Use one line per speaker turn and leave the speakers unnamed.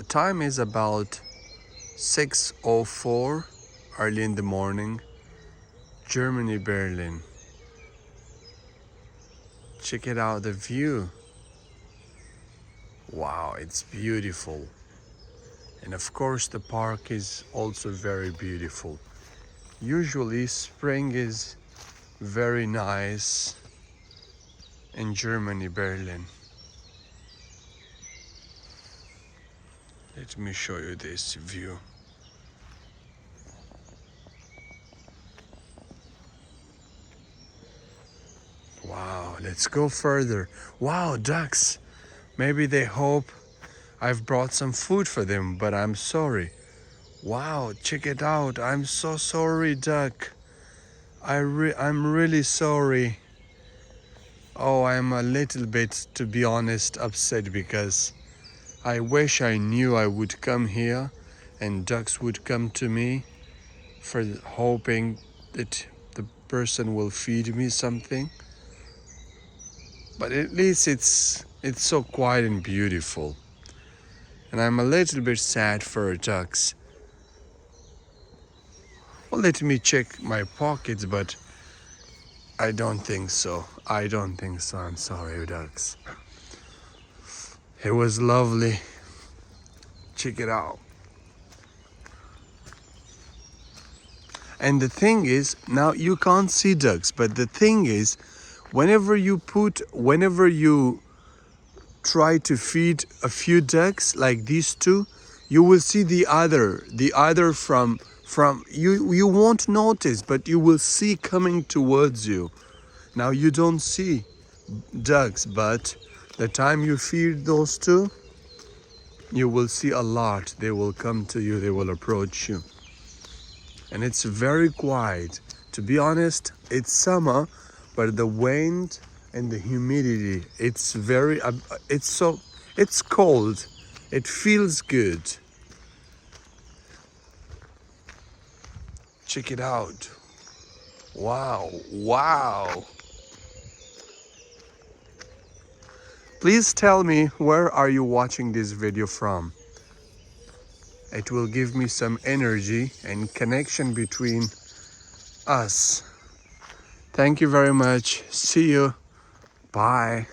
The time is about 6:04 early in the morning, Germany, Berlin. Check it out, the view. Wow, it's beautiful. And of course the park is also very beautiful. Usually spring is very nice in Germany, Berlin. Let me show you this view. Wow, let's go further. Wow, ducks. Maybe they hope I've brought some food for them, but I'm sorry. Wow, check it out. I'm so sorry, duck. I'm really sorry. Oh, I'm a little bit, to be honest, upset because I wish I knew I would come here and ducks would come to me for hoping that the person will feed me something. But at least it's so quiet and beautiful. And I'm a little bit sad for ducks. Well, let me check my pockets, but I don't think so. I don't think so. I'm sorry, ducks. It was lovely. Check it out. And the thing is, now you can't see ducks, but the thing is, whenever you try to feed a few ducks like these two, you will see the other from you won't notice, but you will see coming towards you. Now you don't see ducks, but the time you feed those two, you will see a lot. They will come to you, they will approach you. And it's very quiet. To be honest, it's summer, but the wind and the humidity, it's cold. It feels good. Check it out. Wow, wow. Please tell me, where are you watching this video from? It will give me some energy and connection between us. Thank you very much. See you. Bye.